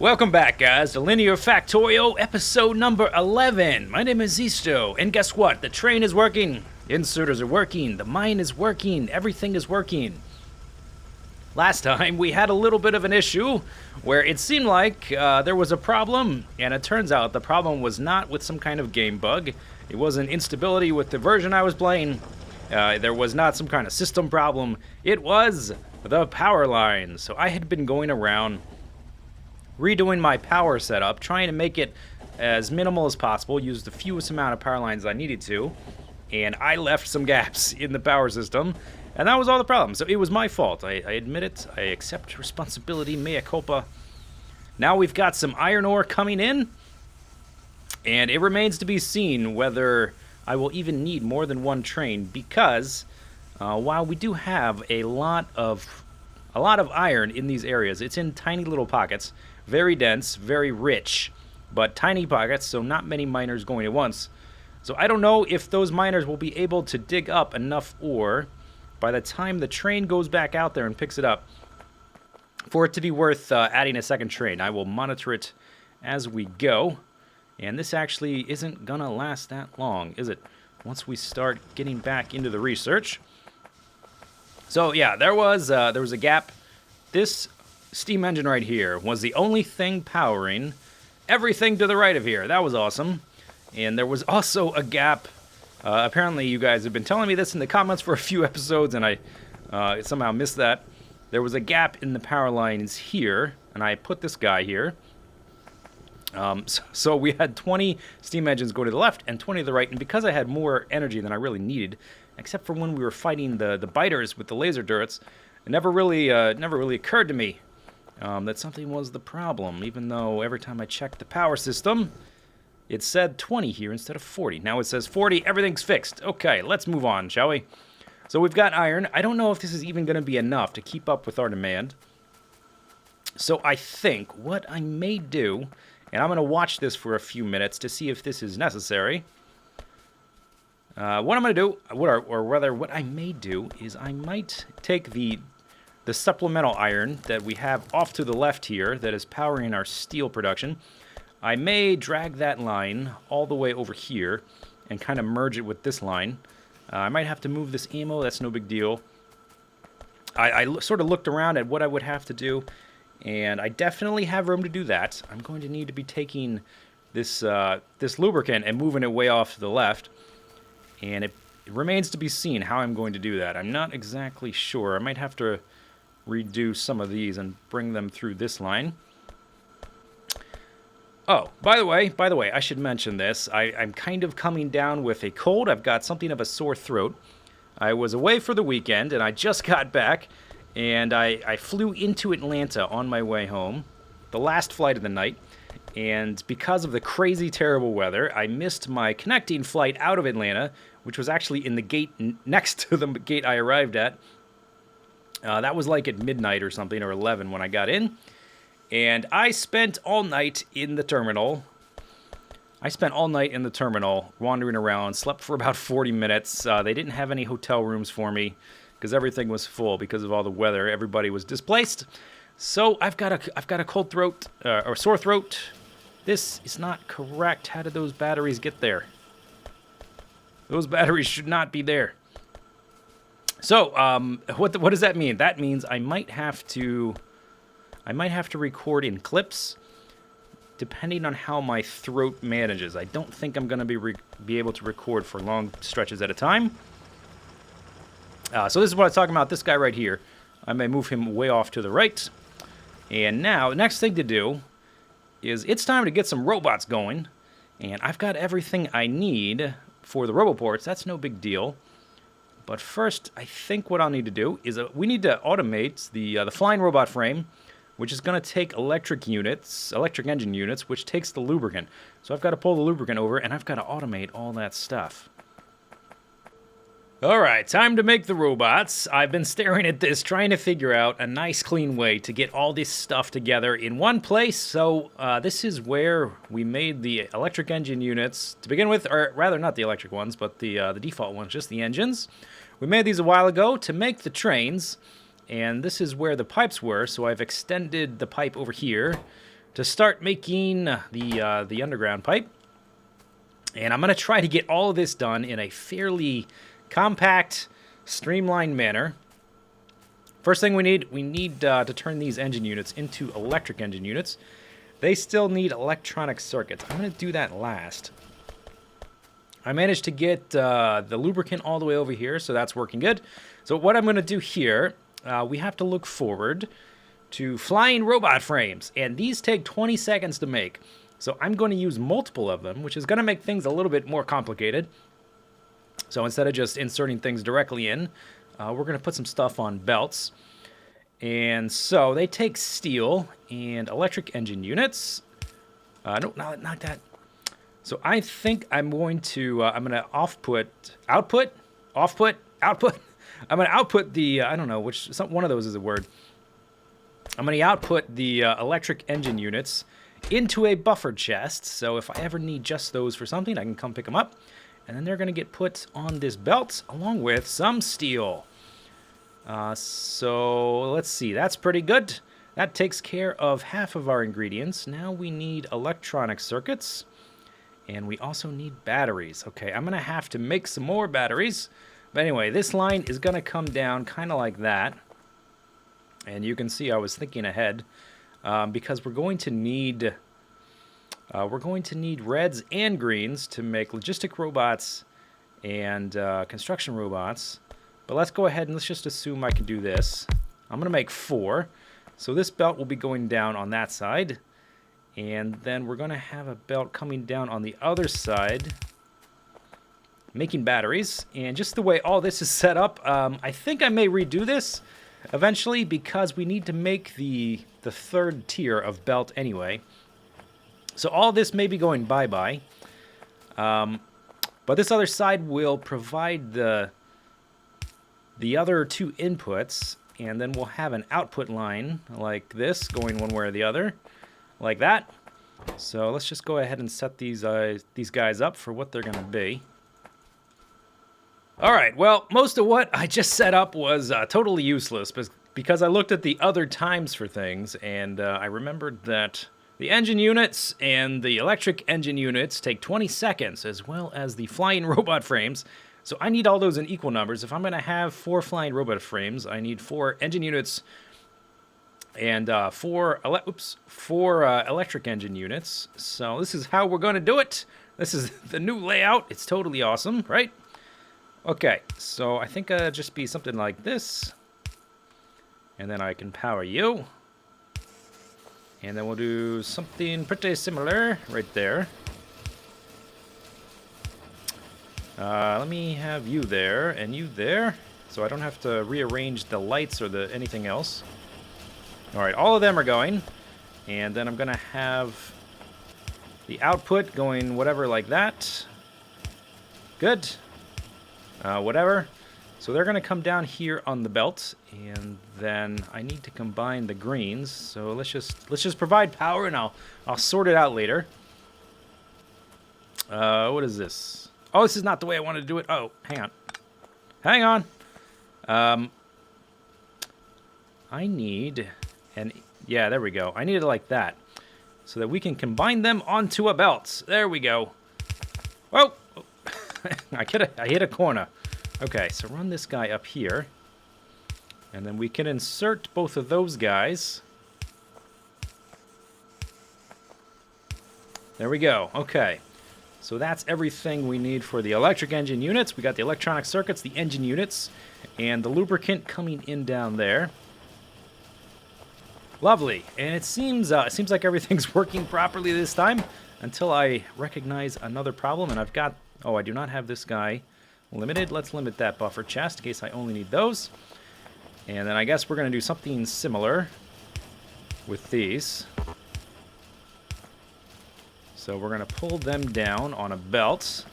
Welcome back, guys, to Linear Factorio, episode number 11. My name is Zisteau, and guess what? The train is working, inserters are working, the mine is working, everything is working. Last time, we had a little bit of an issue where it seemed like there was a problem, and it turns out the problem was not with some kind of game bug. It wasn't instability with the version I was playing. There was not some kind of system problem. It was the power line. So I had been going around redoing my power setup, trying to make it as minimal as possible, use the fewest amount of power lines I needed to, and I left some gaps in the power system, and that was all the problem. So it was my fault. I admit it. I accept responsibility, mea culpa. Now we've got some iron ore coming in, and it remains to be seen whether I will even need more than one train, because while we do have a lot of iron in these areas, it's in tiny little pockets. Very dense, very rich, but tiny pockets, so not many miners going at once. So I don't know if those miners will be able to dig up enough ore by the time the train goes back out there and picks it up for it to be worth adding a second train. I will monitor it as we go, and this actually isn't gonna last that long, is it? Once we start getting back into the research. So yeah, there was a gap. This steam engine right here was the only thing powering everything to the right of here. That was awesome. And there was also a gap. Apparently you guys have been telling me this in the comments for a few episodes, and I somehow missed that. There was a gap in the power lines here, and I put this guy here. So we had 20 steam engines go to the left and 20 to the right, and because I had more energy than I really needed, except for when we were fighting the biters with the laser turrets, it never really occurred to me that something was the problem, even though every time I checked the power system, it said 20 here instead of 40. Now it says 40, everything's fixed. Okay, let's move on, shall we? So we've got iron. I don't know if this is even going to be enough to keep up with our demand. So I think what I may do, and I'm going to watch this for a few minutes to see if this is necessary. What I'm going to do, or rather what I may do, is I might take the supplemental iron that we have off to the left here that is powering our steel production. I may drag that line all the way over here and kind of merge it with this line. I might have to move this ammo. That's no big deal. I sort of looked around at what I would have to do, and I definitely have room to do that. I'm going to need to be taking this lubricant and moving it way off to the left, and it remains to be seen how I'm going to do that. I'm not exactly sure. I might have to redo some of these and bring them through this line. Oh, by the way, I should mention this. I'm kind of coming down with a cold. I've got something of a sore throat. I was away for the weekend, and I just got back, and I flew into Atlanta on my way home, the last flight of the night, and because of the crazy, terrible weather, I missed my connecting flight out of Atlanta, which was actually in the gate next to the gate I arrived at. That was like at midnight or something, or 11 when I got in. And I spent all night in the terminal. Wandering around, slept for about 40 minutes. They didn't have any hotel rooms for me because everything was full because of all the weather. Everybody was displaced. So I've got a cold throat, or sore throat. This is not correct. How did those batteries get there? Those batteries should not be there. So, what does that mean? That means I might have to record in clips, depending on how my throat manages. I don't think I'm going to be able to record for long stretches at a time. So this is what I'm talking about. This guy right here. I may move him way off to the right. And now, the next thing to do is it's time to get some robots going. And I've got everything I need for the roboports. That's no big deal. But first, I think what I'll need to do is we need to automate the flying robot frame, which is going to take electric engine units, which takes the lubricant. So I've got to pull the lubricant over, and I've got to automate all that stuff. All right, time to make the robots. I've been staring at this, trying to figure out a nice, clean way to get all this stuff together in one place. So this is where we made the electric engine units to begin with, or rather not the electric ones, but the default ones, just the engines. We made these a while ago to make the trains, and this is where the pipes were, so I've extended the pipe over here to start making the underground pipe. And I'm going to try to get all of this done in a fairly compact, streamlined manner. First thing we need to turn these engine units into electric engine units. They still need electronic circuits. I'm going to do that last. I managed to get the lubricant all the way over here, so that's working good. So what I'm going to do here, we have to look forward to flying robot frames, and these take 20 seconds to make. So I'm going to use multiple of them, which is going to make things a little bit more complicated. So instead of just inserting things directly in, we're going to put some stuff on belts. And so they take steel and electric engine units. No, not that. So I think I'm going to I'm going to output. I'm going to output the I don't know one of those is a word. I'm going to output the electric engine units into a buffer chest. So if I ever need just those for something, I can come pick them up, and then they're going to get put on this belt along with some steel. So let's see. That's pretty good. That takes care of half of our ingredients. Now we need electronic circuits. And we also need batteries. Okay, I'm going to have to make some more batteries. But anyway, this line is going to come down kind of like that. And you can see I was thinking ahead. Because we're going to need reds and greens to make logistic robots and construction robots. But let's go ahead and let's just assume I can do this. I'm going to make 4. So this belt will be going down on that side. And then we're going to have a belt coming down on the other side, making batteries. And just the way all this is set up, I think I may redo this eventually because we need to make the third tier of belt anyway. So all this may be going bye-bye. But this other side will provide the other 2 inputs. And then we'll have an output line like this going one way or the other. Like that. So let's just go ahead and set these guys up for what they're going to be. All right, well, most of what I just set up was totally useless because I looked at the other times for things, and I remembered that the engine units and the electric engine units take 20 seconds, as well as the flying robot frames. So I need all those in equal numbers. If I'm going to have 4 flying robot frames, I need 4 engine units and 4 electric engine units. So this is how we're going to do it. This is the new layout. It's totally awesome, right? Okay, so I think it'll just be something like this. And then I can power you. And then we'll do something pretty similar right there. Let me have you there and you there, so I don't have to rearrange the lights or anything else. Alright, all of them are going. And then I'm going to have the output going whatever like that. Good. Whatever. So they're going to come down here on the belt. And then I need to combine the greens. So let's just provide power, and I'll sort it out later. What is this? Oh, this is not the way I wanted to do it. Oh, hang on. Hang on. I need... And yeah, there we go. I need it like that, so that we can combine them onto a belt. There we go. Whoa! I hit a corner. Okay, so run this guy up here, and then we can insert both of those guys. There we go. Okay, so that's everything we need for the electric engine units. We got the electronic circuits, the engine units, and the lubricant coming in down there. Lovely, and it seems like everything's working properly this time until I recognize another problem, and I've got... Oh, I do not have this guy limited. Let's limit that buffer chest in case I only need those. And then I guess we're going to do something similar with these. So we're going to pull them down on a belt,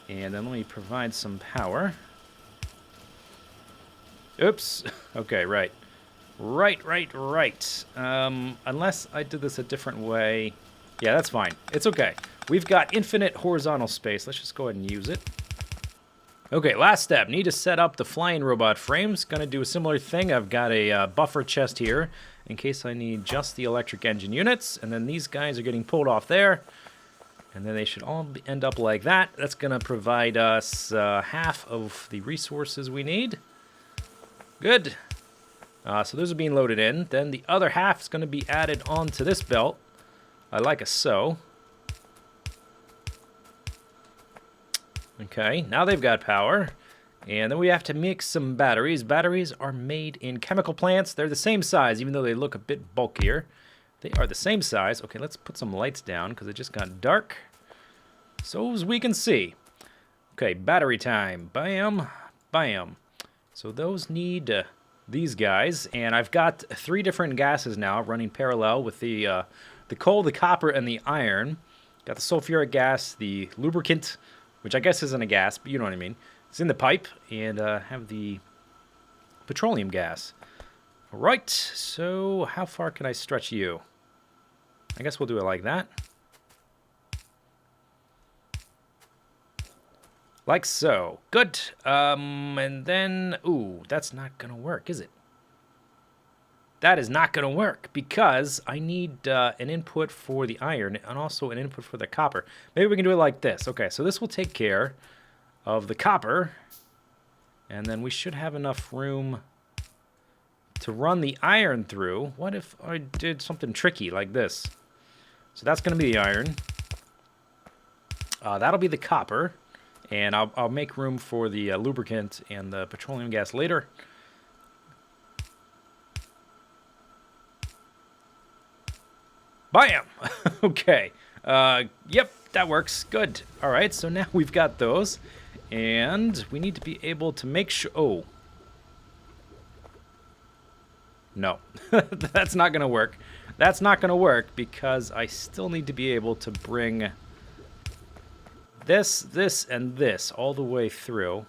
and then let me provide some power. Oops. Okay, right. Right. Unless I did this a different way. Yeah, that's fine. It's okay. We've got infinite horizontal space. Let's just go ahead and use it. Okay, last step. Need to set up the flying robot frames. Gonna do a similar thing. I've got a buffer chest here in case I need just the electric engine units. And then these guys are getting pulled off there. And then they should all end up like that. That's gonna provide us half of the resources we need. Good. So those are being loaded in. Then the other half is gonna be added onto this belt. Like so. Okay, now they've got power. And then we have to make some batteries. Batteries are made in chemical plants. They're the same size, even though they look a bit bulkier. They are the same size. Okay, let's put some lights down because it just got dark. So as we can see. Okay, battery time. Bam, bam. So those need these guys. And I've got 3 different gases now running parallel with the coal, the copper, and the iron. Got the sulfuric gas, the lubricant, which I guess isn't a gas, but you know what I mean. It's in the pipe, and have the petroleum gas. All right, so how far can I stretch you? I guess we'll do it like that. Like so. Good. And then, ooh, that's not going to work, is it? That is not going to work because I need an input for the iron and also an input for the copper. Maybe we can do it like this. Okay, so this will take care of the copper. And then we should have enough room to run the iron through. What if I did something tricky like this? So that's going to be the iron. That'll be the copper. And I'll make room for the lubricant and the petroleum gas later. Bam! Okay. Yep, that works. Good. All right, so now we've got those. And we need to be able to make sure... Oh. No. That's not going to work. That's not going to work because I still need to be able to bring this, and this all the way through,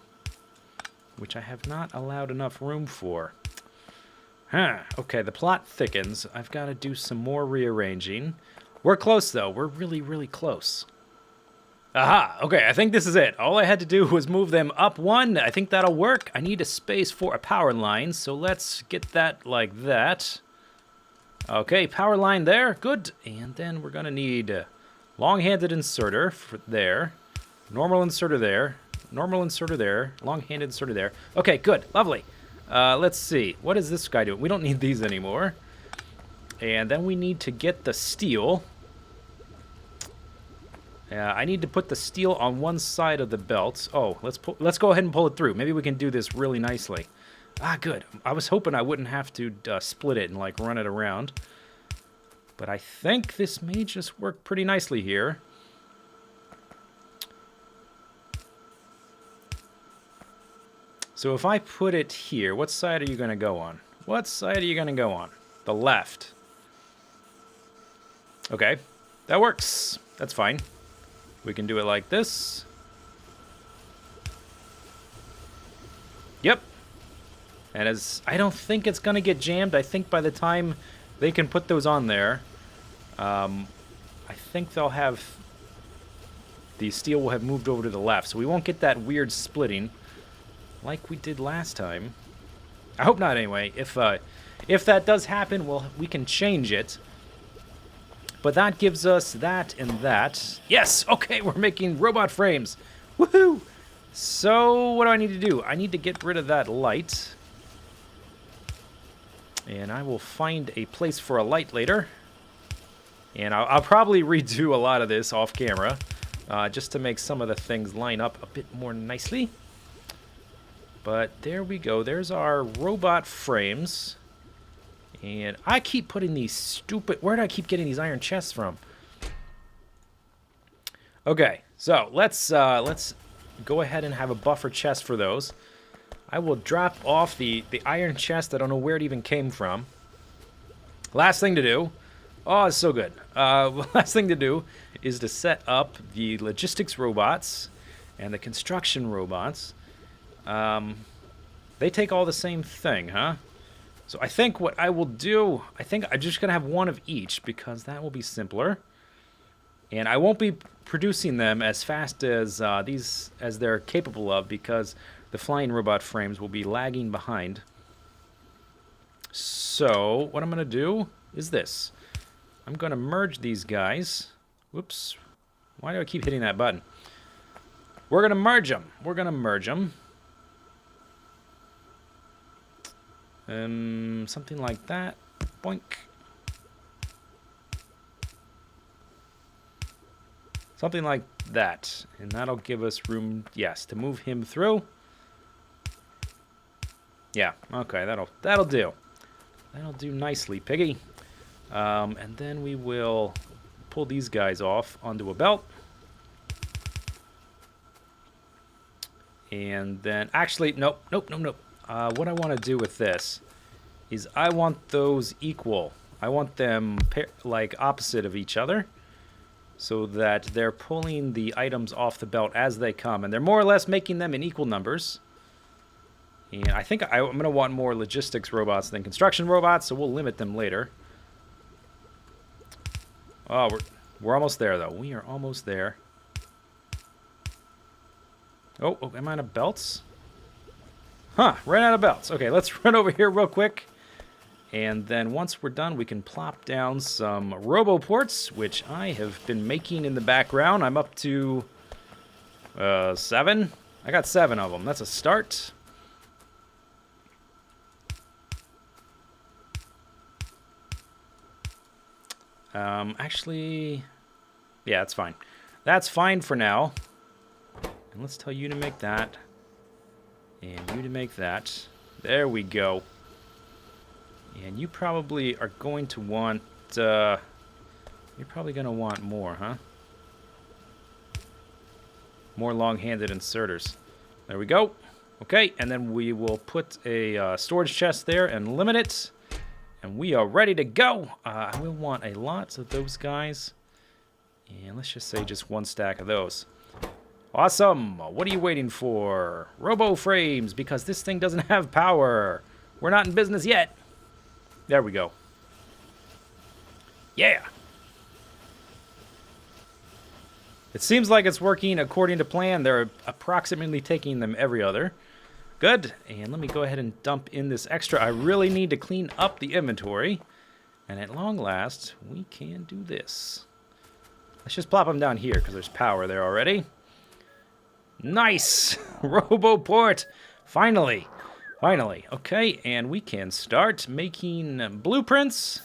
which I have not allowed enough room for. Huh. Okay, the plot thickens. I've got to do some more rearranging. We're close, though. We're really, really close. Aha! Okay, I think this is it. All I had to do was move them up 1. I think that'll work. I need a space for a power line, so let's get that like that. Okay, power line there. Good. And then we're going to need a long-handed inserter for there. Normal inserter there. Normal inserter there. Long-handed inserter there. Okay, good. Lovely. Let's see. What is this guy doing? We don't need these anymore. And then we need to get the steel. I need to put the steel on one side of the belt. Oh, let's go ahead and pull it through. Maybe we can do this really nicely. Ah, good. I was hoping I wouldn't have to split it and like run it around. But I think this may just work pretty nicely here. So if I put it here, what side are you going to go on? What side are you going to go on? The left. Okay, that works. That's fine. We can do it like this. Yep. And as I don't think it's going to get jammed. I think by the time they can put those on there, I think they'll have... The steel will have moved over to the left. So we won't get that weird splitting like we did last time. I hope not anyway. If that does happen, well, we can change it. But that gives us that and that. Yes! Okay, we're making robot frames. Woohoo! So, what do I need to do? I need to get rid of that light. And I will find a place for a light later. And I'll probably redo a lot of this off camera. Just to make some of the things line up a bit more nicely. But there we go. There's our robot frames. And I keep putting these stupid... Where do I keep getting these iron chests from? Okay, so let's go ahead and have a buffer chest for those. I will drop off the iron chest. I don't know where it even came from. Last thing to do... Oh, it's so good. Last thing to do is to set up the logistics robots and the construction robots. They take all the same thing, huh? So I think what I will do, I think I'm just going to have one of each because that will be simpler. And I won't be producing them as fast as as they're capable of, because the flying robot frames will be lagging behind. So what I'm going to do is this. I'm going to merge these guys. Whoops. Why do I keep hitting that button? We're going to merge them. We're going to merge them. Something like that. Boink. Something like that. And that'll give us room, yes, to move him through. Yeah, okay, that'll do. That'll do nicely, Piggy. And then we will pull these guys off onto a belt. And then, actually, nope. What I want to do with this is I want those equal. I want them like opposite of each other, so that they're pulling the items off the belt as they come. And they're more or less making them in equal numbers. And I think I'm going to want more logistics robots than construction robots, so we'll limit them later. Oh, we're almost there, though. We are almost there. Oh, am I out of belts? Huh, ran out of belts. Okay, let's run over here real quick. And then once we're done, we can plop down some roboports, which I have been making in the background. I'm up to 7. I got 7 of them. That's a start. Actually, yeah, that's fine. That's fine for now. And let's tell you to make that. And you to make that. There we go. And you probably are going to want, you're probably going to want more, huh? More long-handed inserters. There we go. Okay, and then we will put a storage chest there and limit it. And we are ready to go. I will want a lot of those guys. And let's just say just 1 stack of those. Awesome. What are you waiting for? Robo frames, because this thing doesn't have power. We're not in business yet. There we go. Yeah. It seems like it's working according to plan. They're approximately taking them every other. Good. And let me go ahead and dump in this extra. I really need to clean up the inventory. And at long last, we can do this. Let's just plop them down here because there's power there already. Nice! Roboport! Finally! Finally. Okay, and we can start making blueprints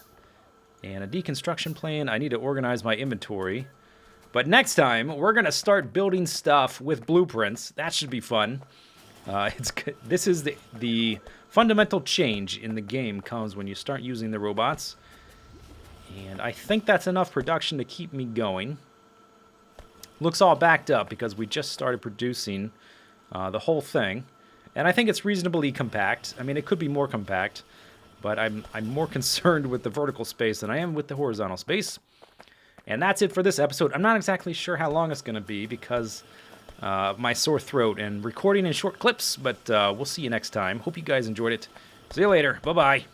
and a deconstruction plan. I need to organize my inventory. But next time, we're going to start building stuff with blueprints. That should be fun. This is the fundamental change in the game comes when you start using the robots. And I think that's enough production to keep me going. Looks all backed up because we just started producing the whole thing. And I think it's reasonably compact. I mean, it could be more compact, but I'm more concerned with the vertical space than I am with the horizontal space. And that's it for this episode. I'm not exactly sure how long it's going to be because of my sore throat and recording in short clips, but we'll see you next time. Hope you guys enjoyed it. See you later. Bye-bye.